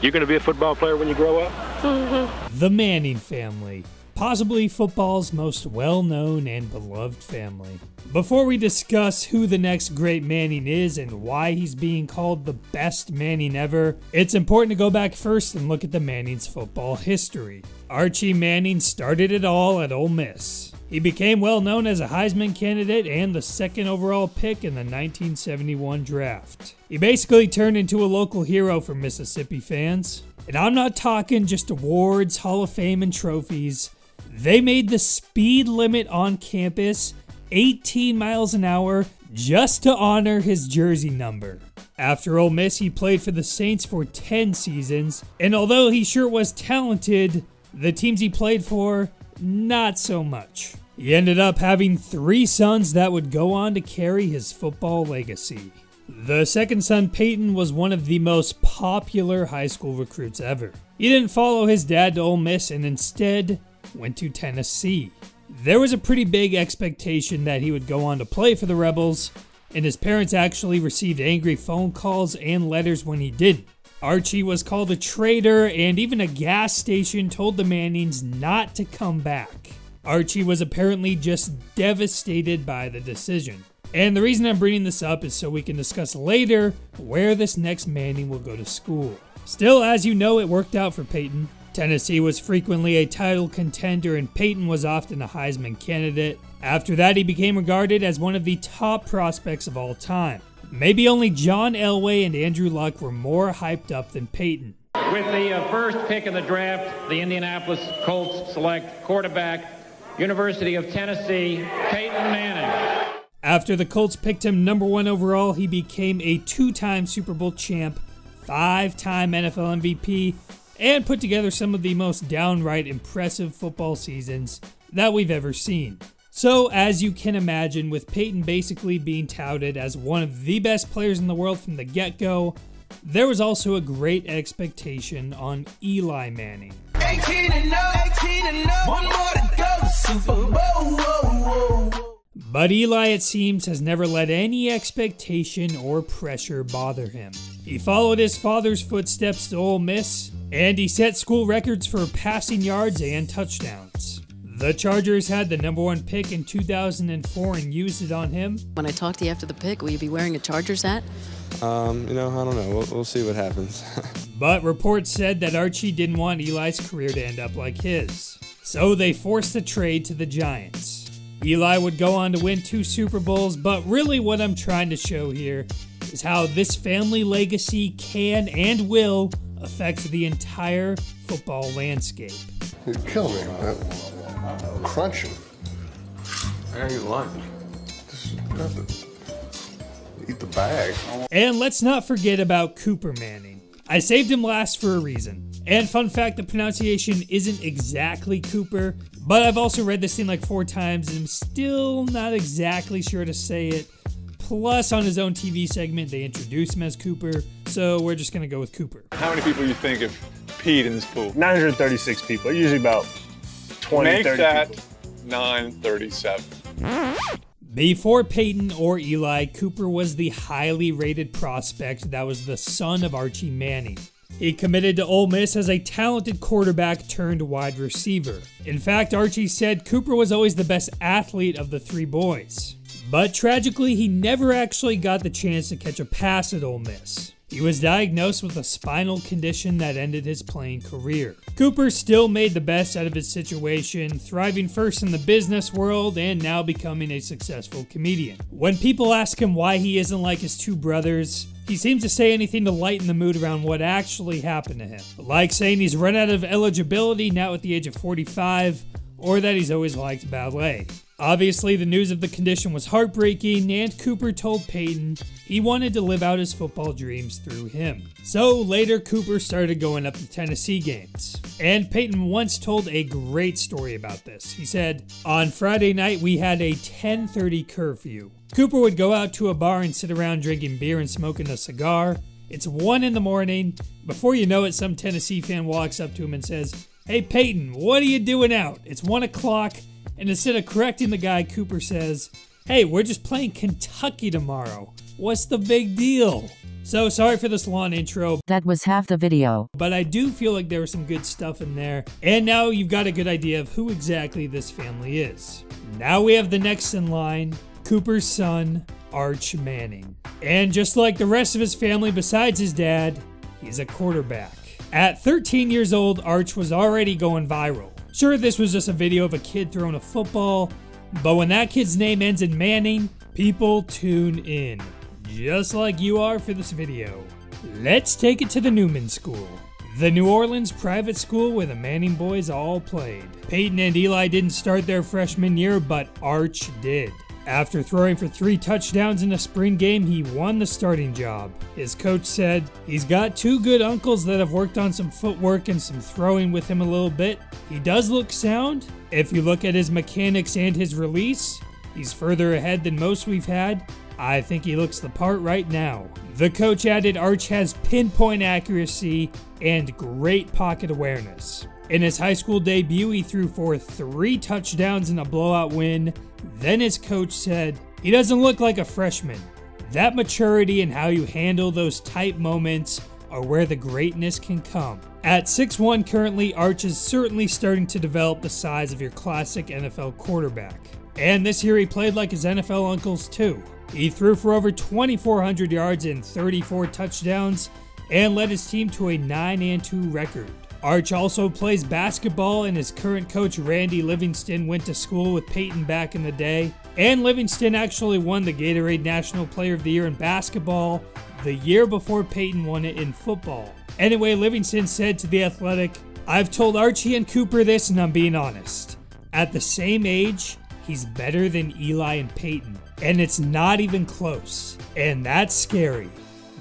You going to be a football player when you grow up? Mm-hmm. The Manning family. Possibly football's most well-known and beloved family. Before we discuss who the next great Manning is and why he's being called the best Manning ever, it's important to go back first and look at the Manning's football history. Archie Manning started it all at Ole Miss. He became well known as a Heisman candidate and the second overall pick in the 1971 draft. He basically turned into a local hero for Mississippi fans. And I'm not talking just awards, Hall of Fame, and trophies. They made the speed limit on campus 18 miles an hour just to honor his jersey number. After Ole Miss, he played for the Saints for 10 seasons, and although he sure was talented, the teams he played for, not so much. He ended up having 3 sons that would go on to carry his football legacy. The second son, Peyton, was one of the most popular high school recruits ever. He didn't follow his dad to Ole Miss and instead went to Tennessee. There was a pretty big expectation that he would go on to play for the Rebels, and his parents actually received angry phone calls and letters when he didn't. Archie was called a traitor, and even a gas station told the Mannings not to come back. Archie was apparently just devastated by the decision. And the reason I'm bringing this up is so we can discuss later where this next Manning will go to school. Still, as you know, it worked out for Peyton. Tennessee was frequently a title contender and Peyton was often a Heisman candidate. After that, he became regarded as one of the top prospects of all time. Maybe only John Elway and Andrew Luck were more hyped up than Peyton. With the first pick in the draft, the Indianapolis Colts select quarterback, University of Tennessee, Peyton Manning. After the Colts picked him number 1 overall, he became a 2-time Super Bowl champ, 5-time NFL MVP, and put together some of the most downright impressive football seasons that we've ever seen. So, as you can imagine, with Peyton basically being touted as one of the best players in the world from the get-go, there was also a great expectation on Eli Manning. 18-0, one more to go, Super Bowl, whoa, whoa. But Eli, it seems, has never let any expectation or pressure bother him. He followed his father's footsteps to Ole Miss, and he set school records for passing yards and touchdowns. The Chargers had the number 1 pick in 2004 and used it on him. When I talk to you after the pick, will you be wearing a Chargers hat? I don't know. We'll see what happens. But reports said that Archie didn't want Eli's career to end up like his. So they forced a trade to the Giants. Eli would go on to win 2 Super Bowls, but really what I'm trying to show here is how this family legacy can and will affect the entire football landscape. You'd kill me with that crunching. How you lunch? Just have to eat the bag. And let's not forget about Cooper Manning. I saved him last for a reason. And fun fact, the pronunciation isn't exactly Cooper, but I've also read this thing like 4 times and I'm still not exactly sure to say it. Plus, on his own TV segment, they introduce him as Cooper, so we're just gonna go with Cooper. How many people you think have peed in this pool? 936 people, usually about 20, Make 30 that people. 937. Before Peyton or Eli, Cooper was the highly rated prospect that was the son of Archie Manning. He committed to Ole Miss as a talented quarterback turned wide receiver. In fact, Archie said Cooper was always the best athlete of the 3 boys. But tragically, he never actually got the chance to catch a pass at Ole Miss. He was diagnosed with a spinal condition that ended his playing career. Cooper still made the best out of his situation, thriving first in the business world and now becoming a successful comedian. When people ask him why he isn't like his 2 brothers, he seems to say anything to lighten the mood around what actually happened to him. Like saying he's run out of eligibility now at the age of 45, or that he's always liked ballet. Obviously, the news of the condition was heartbreaking, and Cooper told Peyton he wanted to live out his football dreams through him. So later, Cooper started going up to Tennessee games. And Peyton once told a great story about this. He said, "On Friday night, we had a 10:30 curfew. Cooper would go out to a bar and sit around drinking beer and smoking a cigar. It's 1 in the morning. Before you know it, some Tennessee fan walks up to him and says, 'Hey Peyton, what are you doing out? It's 1 o'clock. And instead of correcting the guy, Cooper says, Hey, we're just playing Kentucky tomorrow. What's the big deal? So sorry for this long intro. That was half the video. But I do feel like there was some good stuff in there. And now you've got a good idea of who exactly this family is. Now we have the next in line, Cooper's son, Archie Manning. And just like the rest of his family besides his dad, he's a quarterback. At 13 years old, Arch was already going viral. Sure, this was just a video of a kid throwing a football, but when that kid's name ends in Manning, people tune in. Just like you are for this video. Let's take it to the Newman School. The New Orleans private school where the Manning boys all played. Peyton and Eli didn't start their freshman year, but Arch did. After throwing for 3 touchdowns in a spring game, he won the starting job. His coach said, he's got 2 good uncles that have worked on some footwork and some throwing with him a little bit. He does look sound. If you look at his mechanics and his release, he's further ahead than most we've had. I think he looks the part right now. The coach added Arch has pinpoint accuracy and great pocket awareness. In his high school debut, he threw for 3 touchdowns in a blowout win. Then his coach said, he doesn't look like a freshman. That maturity and how you handle those tight moments are where the greatness can come. At 6'1" currently, Arch is certainly starting to develop the size of your classic NFL quarterback. And this year he played like his NFL uncles too. He threw for over 2,400 yards and 34 touchdowns and led his team to a 9-2 record. Arch also plays basketball, and his current coach Randy Livingston went to school with Peyton back in the day. And Livingston actually won the Gatorade National Player of the Year in basketball the year before Peyton won it in football. Anyway, Livingston said to The Athletic, "I've told Archie and Cooper this, and I'm being honest. At the same age, he's better than Eli and Peyton. And it's not even close. And that's scary.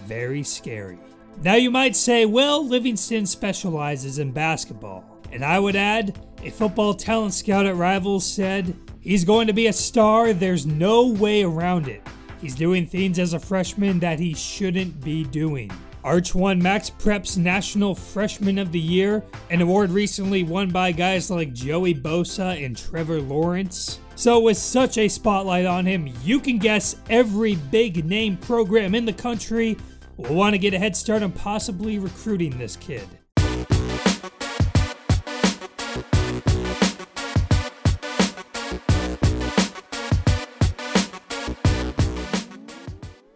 Very scary." Now you might say, well, Livingston specializes in basketball. And I would add, a football talent scout at Rivals said, he's going to be a star, there's no way around it. He's doing things as a freshman that he shouldn't be doing. Arch won Max Prep's National Freshman of the Year, an award recently won by guys like Joey Bosa and Trevor Lawrence. So with such a spotlight on him, you can guess every big name program in the country will want to get a head start on possibly recruiting this kid.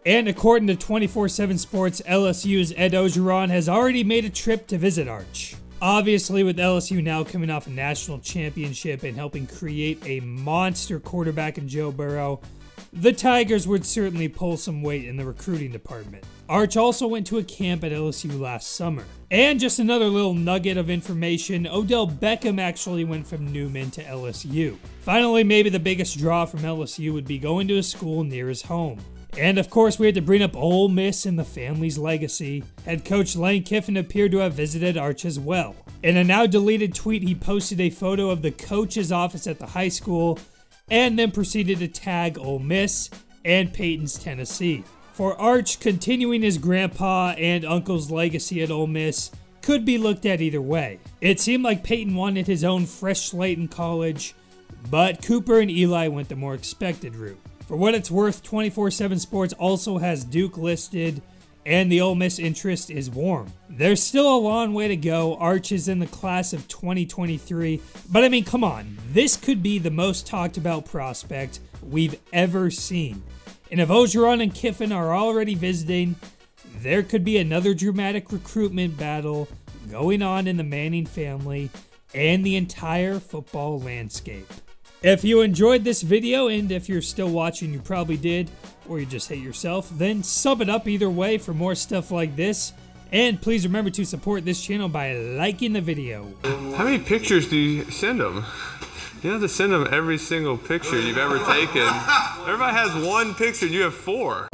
And according to 24/7 Sports, LSU's Ed Ogeron has already made a trip to visit Arch. Obviously, with LSU now coming off a national championship and helping create a monster quarterback in Joe Burrow, the Tigers would certainly pull some weight in the recruiting department. Arch also went to a camp at LSU last summer. And just another little nugget of information, Odell Beckham actually went from Newman to LSU. Finally, maybe the biggest draw from LSU would be going to a school near his home. And of course, we had to bring up Ole Miss and the family's legacy. Head coach Lane Kiffin appeared to have visited Arch as well. In a now deleted tweet, he posted a photo of the coach's office at the high school and then proceeded to tag Ole Miss and Peyton's Tennessee. For Arch, continuing his grandpa and uncle's legacy at Ole Miss could be looked at either way. It seemed like Peyton wanted his own fresh slate in college, but Cooper and Eli went the more expected route. For what it's worth, 24/7 Sports also has Duke listed, and the Ole Miss interest is warm. There's still a long way to go. Arch is in the class of 2023, but I mean, come on, this could be the most talked about prospect we've ever seen. And if Ogeron and Kiffin are already visiting, there could be another dramatic recruitment battle going on in the Manning family and the entire football landscape. If you enjoyed this video, and if you're still watching, you probably did, or you just hate yourself, then sub it up either way for more stuff like this. And please remember to support this channel by liking the video. How many pictures do you send them? You don't have to send them every single picture you've ever taken. Everybody has one picture and you have 4.